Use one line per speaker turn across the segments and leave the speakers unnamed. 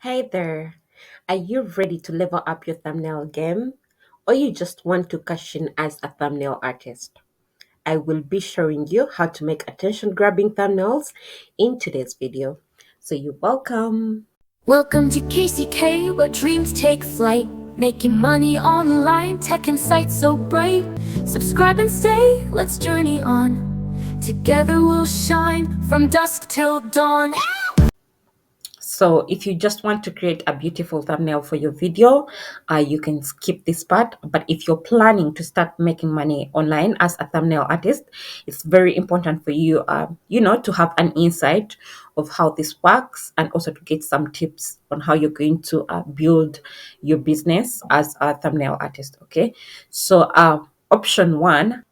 Hey there, are you ready to level up your thumbnail game? Or you just want to cash in as a thumbnail artist? I will be showing you how to make attention grabbing thumbnails in today's video. So you're welcome.
Welcome to KCK, where dreams take flight. Making money online, tech and sights so bright. Subscribe and stay, let's journey on. Together we'll shine from dusk till dawn.
So if you just want to create a beautiful thumbnail for your video, you can skip this part. But if you're planning to start making money online as a thumbnail artist, it's very important for you, to have an insight of how this works and also to get some tips on how you're going to build your business as a thumbnail artist. Okay. So option one,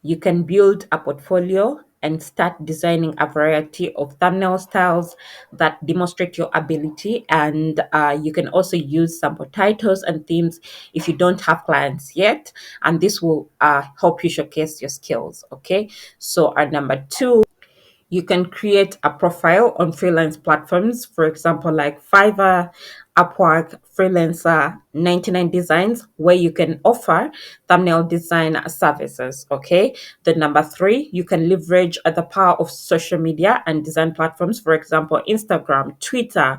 you can build a portfolio and start designing a variety of thumbnail styles that demonstrate your ability. And you can also use sample titles and themes if you don't have clients yet. And this will help you showcase your skills. Okay. So, our number two, you can create a profile on freelance platforms, for example, like Fiverr, Upwork, Freelancer, 99 Designs, where you can offer thumbnail design services. Okay. The number three, you can leverage the power of social media and design platforms, for example, Instagram, Twitter.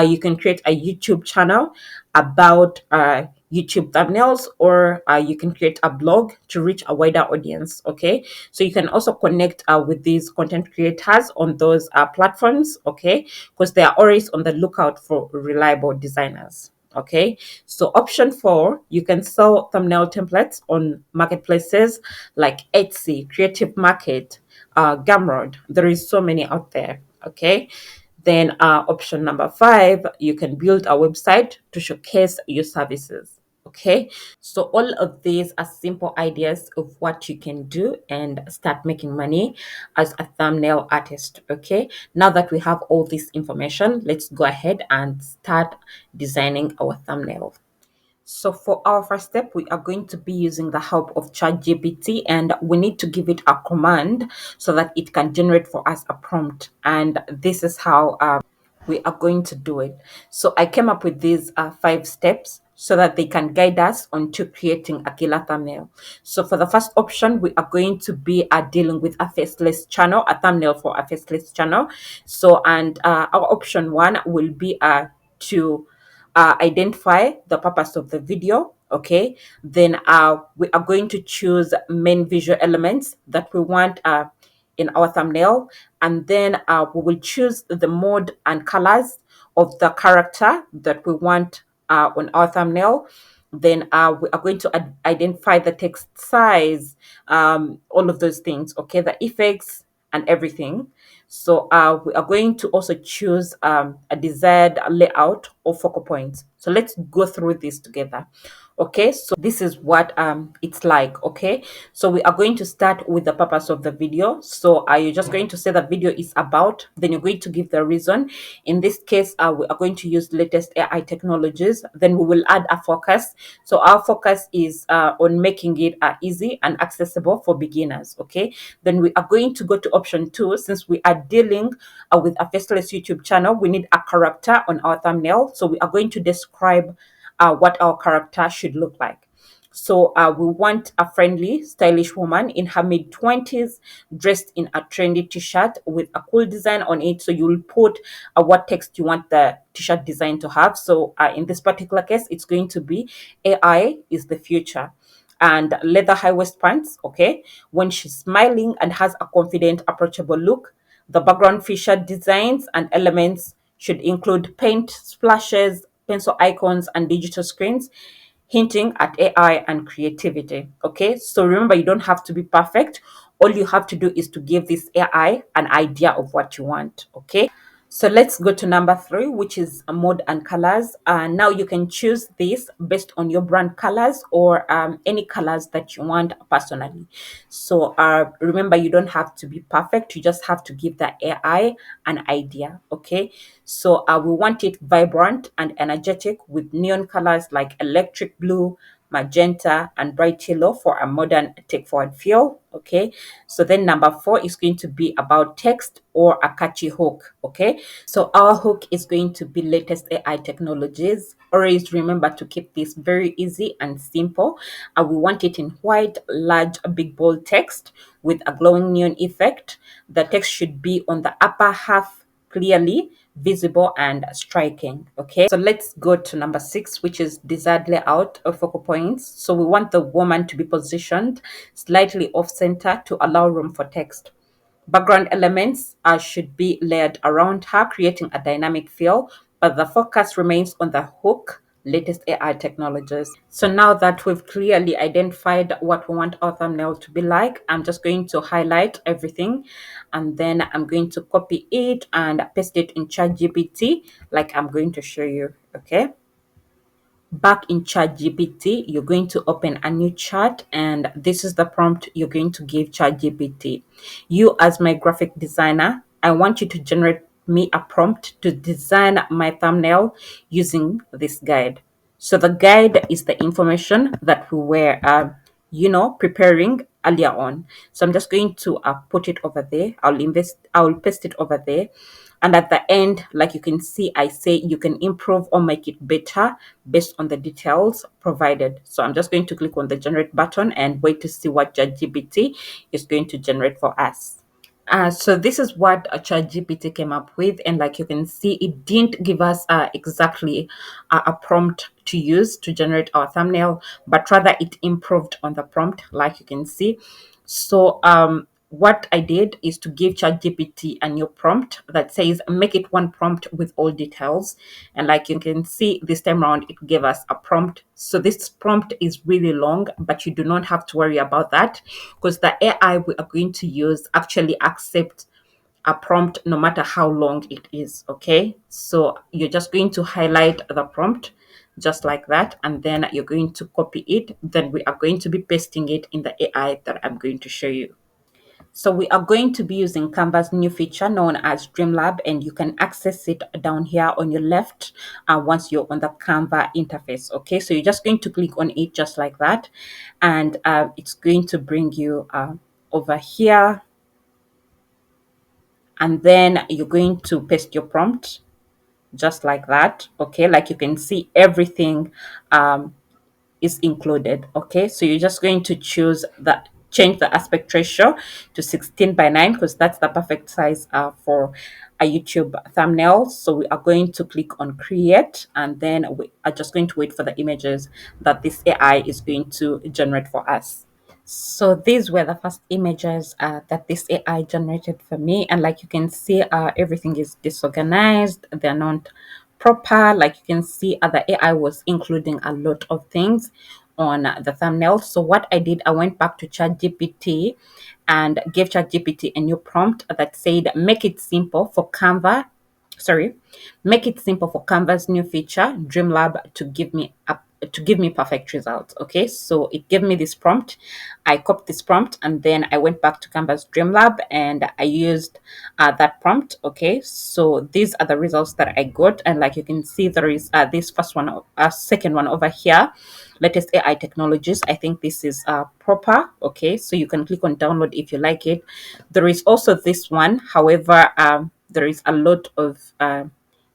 You can create a YouTube channel about YouTube thumbnails, or you can create a blog to reach a wider audience. Okay, so you can also connect with these content creators on those platforms. Okay, because they are always on the lookout for reliable designers. Okay, so option four, you can sell thumbnail templates on marketplaces like Etsy, Creative Market, Gumroad. There is so many out there. Okay, then option number five, you can build a website to showcase your services. Okay, so all of these are simple ideas of what you can do and start making money as a thumbnail artist. Okay, now that we have all this information, let's go ahead and start designing our thumbnail. So for our first step, we are going to be using the help of ChatGPT, and we need to give it a command so that it can generate for us a prompt. And this is how we are going to do it. So I came up with these five steps so that they can guide us onto creating a killer thumbnail. So for the first option, we are going to be dealing with a faceless channel, a thumbnail for a faceless channel. So, and our option one will be to identify the purpose of the video. Okay, then we are going to choose main visual elements that we want in our thumbnail, and then we will choose the mode and colors of the character that we want on our thumbnail. Then we are going to identify the text size, all of those things. Okay, the effects and everything. So we are going to also choose a desired layout or focal points. So let's go through this together. Okay, so this is what it's like. Okay, so we are going to start with the purpose of the video. So are you just going to say the video is about, then you're going to give the reason. In this case, we are going to use latest AI technologies. Then we will add a focus. So our focus is on making it easy and accessible for beginners. Okay, then we are going to go to option two. Since we are dealing with a faceless YouTube channel, we need a character on our thumbnail. So we are going to describe what our character should look like. So we want a friendly, stylish woman in her mid-20s, dressed in a trendy t-shirt with a cool design on it. So you'll put what text you want the t-shirt design to have. So in this particular case, it's going to be AI is the future. And leather high waist pants. Okay, when she's smiling and has a confident, approachable look. The background featured designs and elements should include paint splashes, pencil icons, and digital screens, hinting at AI and creativity. Okay, so remember, you don't have to be perfect. All you have to do is to give this AI an idea of what you want. Okay, so let's go to number three, which is mode and colors. Now you can choose this based on your brand colors or any colors that you want personally. So remember, you don't have to be perfect. You just have to give the AI an idea. Okay, so we want it vibrant and energetic with neon colors like electric blue, magenta, and bright yellow for a modern tech forward feel. Okay, so then number 4 is going to be about text or a catchy hook. Okay, so our hook is going to be latest AI technologies. Always remember to keep this very easy and simple. We want it in white, large, big, bold text with a glowing neon effect. The text should be on the upper half, clearly visible and striking. Okay, so let's go to number 6, which is desired layout of focal points. So we want the woman to be positioned slightly off center to allow room for text. Background elements should be layered around her, creating a dynamic feel, but the focus remains on the hook, latest AI technologies. So now that we've clearly identified what we want our thumbnail to be like, I'm just going to highlight everything, and then I'm going to copy it and paste it in ChatGPT like I'm going to show you. Okay. Back in ChatGPT, you're going to open a new chat, and this is the prompt you're going to give ChatGPT. You, as my graphic designer, I want you to generate me a prompt to design my thumbnail using this guide. So the guide is the information that we were, preparing earlier on. So I'm just going to put it over there. I'll paste it over there. And at the end, like you can see, I say you can improve or make it better based on the details provided. So I'm just going to click on the generate button and wait to see what ChatGPT is going to generate for us. So this is what ChatGPT came up with, and like you can see, it didn't give us exactly a prompt to use to generate our thumbnail, but rather it improved on the prompt, like you can see. So what I did is to give ChatGPT a new prompt that says make it one prompt with all details, and like you can see, this time around it gave us a prompt. So this prompt is really long, but you do not have to worry about that because the AI we are going to use actually accepts a prompt no matter how long it is. Okay, so you're just going to highlight the prompt just like that, and then you're going to copy it. Then we are going to be pasting it in the AI that I'm going to show you. So we are going to be using Canva's new feature known as Dreamlab, and you can access it down here on your left once you're on the Canva interface. Okay, so you're just going to click on it just like that, and it's going to bring you over here, and then you're going to paste your prompt just like that. Okay, like you can see, everything is included. Okay, so you're just going to change the aspect ratio to 16:9 because that's the perfect size for a YouTube thumbnail. So we are going to click on create, and then we are just going to wait for the images that this AI is going to generate for us. So these were the first images that this AI generated for me, and like you can see, everything is disorganized. They're not proper. Like you can see, the AI was including a lot of things on the thumbnail. So what I did, I went back to ChatGPT and gave ChatGPT a new prompt that said, make it simple for Canva. Sorry, make it simple for Canva's new feature, Dreamlab, to give me perfect results. Okay, so it gave me this prompt. I copied this prompt, and then I went back to Canva's Dreamlab and I used that prompt. Okay, so these are the results that I got, and like you can see, there is this first one, second one over here, latest AI technologies. I think this is proper. Okay, so you can click on download if you like it. There is also this one, however, there is a lot of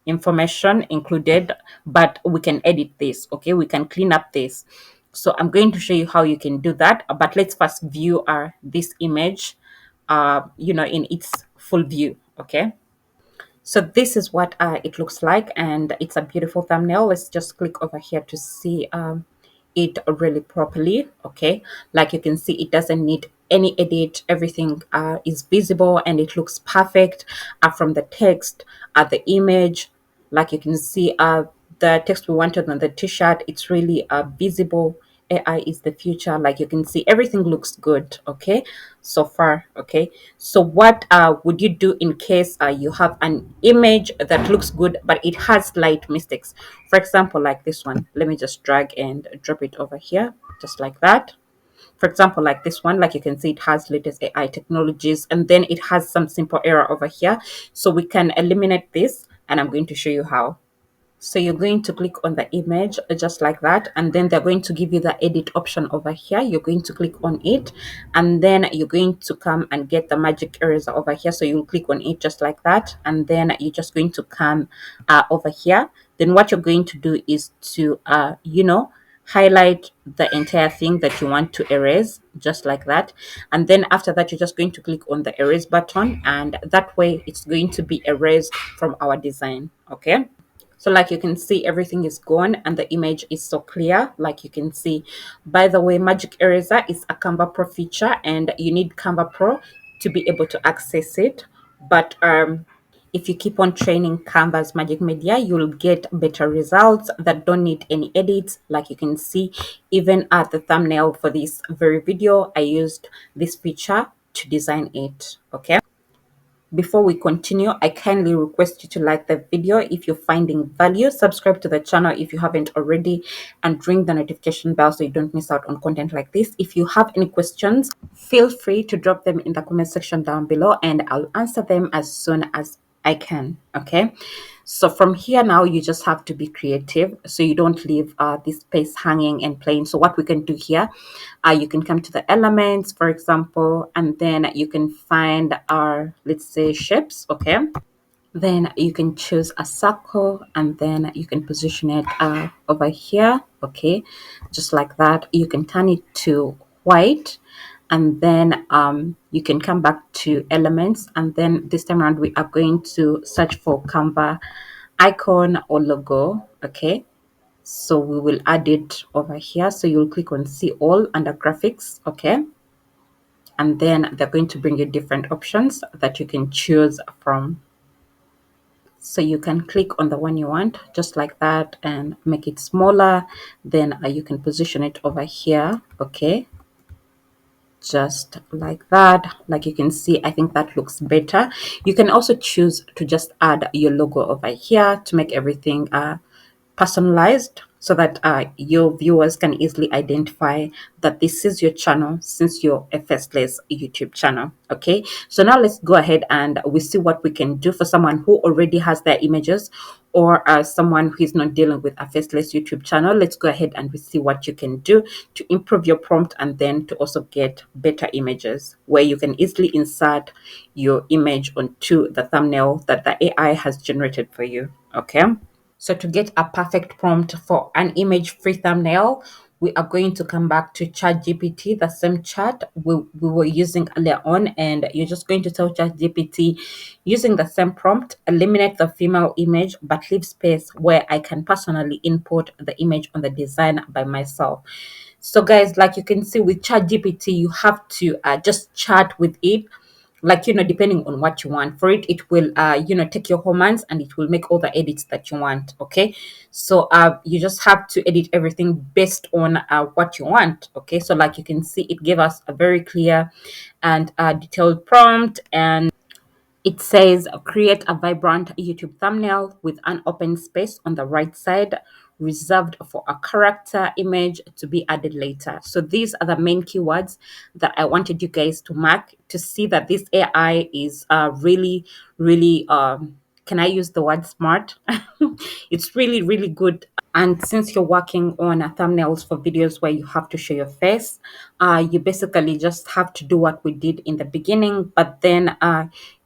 information included, but we can edit this. Okay, we can clean up this. So I'm going to show you how you can do that, but let's first view this image in its full view. Okay, so this is what it looks like, and it's a beautiful thumbnail. Let's just click over here to see it really properly. Okay, like you can see, it doesn't need any edit. Everything is visible and it looks perfect from the text, the image. Like you can see, the text we wanted on the t-shirt, it's really visible. AI is the future. Like you can see, everything looks good. Okay, so far. Okay, so what would you do in case you have an image that looks good but it has slight mistakes? For example, like this one. Let me just drag and drop it over here just like that. For example, like this one, like you can see, it has latest AI technologies, and then it has some simple error over here. So we can eliminate this, and I'm going to show you how. So you're going to click on the image just like that, and then they're going to give you the edit option over here. You're going to click on it, and then you're going to come and get the magic eraser over here. So you'll click on it just like that, and then you're just going to come over here. Then what you're going to do is to highlight the entire thing that you want to erase just like that, and then after that you're just going to click on the erase button, and that way it's going to be erased from our design. Okay, so like you can see, everything is gone and the image is so clear. Like you can see, by the way, Magic Eraser is a Canva Pro feature and you need Canva Pro to be able to access it. But if you keep on training Canva's Magic Media, you'll get better results that don't need any edits. Like you can see, even at the thumbnail for this very video, I used this feature to design it. Okay. Before we continue, I kindly request you to like the video if you're finding value, subscribe to the channel if you haven't already, and ring the notification bell so you don't miss out on content like this. If you have any questions, feel free to drop them in the comment section down below and I'll answer them as soon as I can. Okay. So from here now, you just have to be creative so you don't leave this space hanging and plain. So what we can do here, you can come to the elements, for example, and then you can find our, let's say, shapes. Okay. Then you can choose a circle and then you can position it over here. Okay. Just like that. You can turn it to white, and then you can come back to elements, and then this time around we are going to search for Canva icon or logo. Okay, so we will add it over here. So you'll click on see all under graphics. Okay, and then they're going to bring you different options that you can choose from. So you can click on the one you want just like that and make it smaller. Then you can position it over here. Okay, just like that. Like you can see, I think that looks better. You can also choose to just add your logo over here to make everything personalized, so that your viewers can easily identify that this is your channel, since you're a faceless YouTube channel. Okay, so now let's go ahead and we see what we can do for someone who already has their images, or someone who is not dealing with a faceless YouTube channel. Let's go ahead and we see what you can do to improve your prompt and then to also get better images, where you can easily insert your image onto the thumbnail that the AI has generated for you. Okay, so to get a perfect prompt for an image-free thumbnail, we are going to come back to ChatGPT, the same chat we were using earlier on, and you're just going to tell ChatGPT, using the same prompt, eliminate the female image, but leave space where I can personally input the image on the design by myself. So guys, like you can see with ChatGPT, you have to just chat with it, like depending on what you want for it. It will take your commands and it will make all the edits that you want. Okay, so you just have to edit everything based on what you want. Okay, so like you can see, it gave us a very clear and detailed prompt, and it says create a vibrant YouTube thumbnail with an open space on the right side, reserved for a character image to be added later. So these are the main keywords that I wanted you guys to mark to see that this AI is really, really, can I use the word smart? It's really, really good. And since you're working on thumbnails for videos where you have to show your face, you basically just have to do what we did in the beginning, but then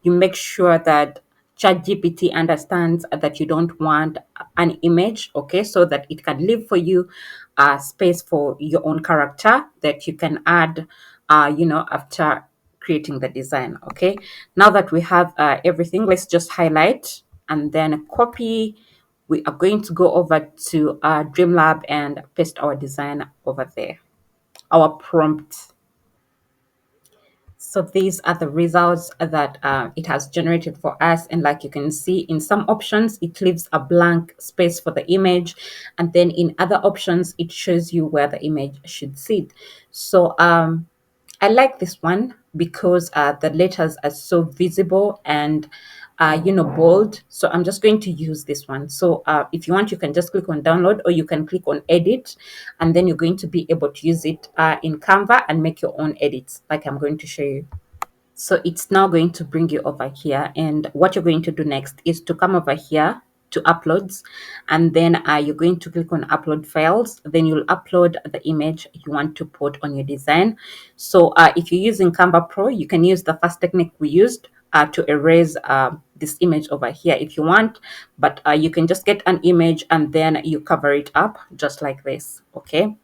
you make sure that ChatGPT understands that you don't want an image, okay, so that it can leave for you space for your own character that you can add, after creating the design. Okay, now that we have everything, let's just highlight and then copy. We are going to go over to Dreamlab and paste our design over there, our prompt. So these are the results that it has generated for us. And like you can see, in some options, it leaves a blank space for the image. And then in other options, it shows you where the image should sit. So I like this one because the letters are so visible and bold. So I'm just going to use this one. So if you want, you can just click on download, or you can click on edit, and then you're going to be able to use it in Canva and make your own edits like I'm going to show you. So it's now going to bring you over here, and what you're going to do next is to come over here to uploads, and then you're going to click on upload files. Then you'll upload the image you want to put on your design. So if you're using Canva Pro, you can use the first technique we used to erase this image over here if you want, but you can just get an image and then you cover it up just like this. Okay,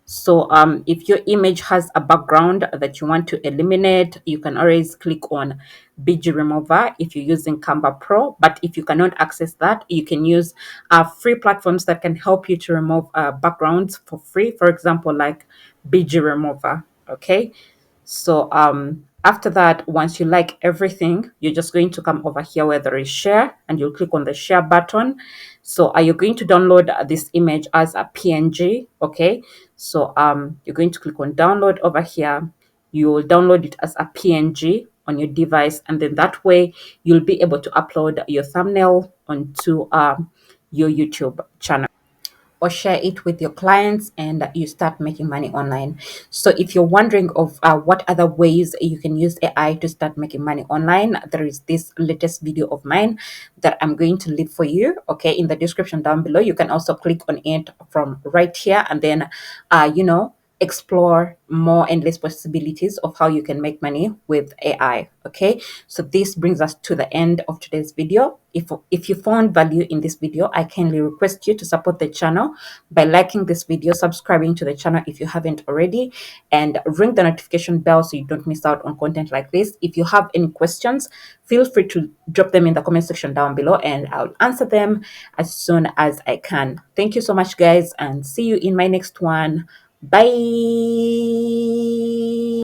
so if your image has a background that you want to eliminate, you can always click on BG Remover if you're using Canva Pro. But if you cannot access that, you can use free platforms that can help you to remove backgrounds for free. For example, like BG Remover. Okay, so after that, once you like everything, you're just going to come over here where there is share, and you'll click on the share button. So are you going to download this image as a PNG? Okay, so you're going to click on download over here. You will download it as a PNG on your device, and then that way you'll be able to upload your thumbnail onto your YouTube channel or share it with your clients, and you start making money online. So if you're wondering of what other ways you can use AI to start making money online, there is this latest video of mine that I'm going to leave for you, okay, in the description down below. You can also click on it from right here, and then explore more endless possibilities of how you can make money with AI. Okay, so this brings us to the end of today's video. If you found value in this video, I kindly request you to support the channel by liking this video, subscribing to the channel if you haven't already, and ring the notification bell so you don't miss out on content like this. If you have any questions, feel free to drop them in the comment section down below, and I'll answer them as soon as I can. Thank you so much, guys, and see you in my next one. Bye.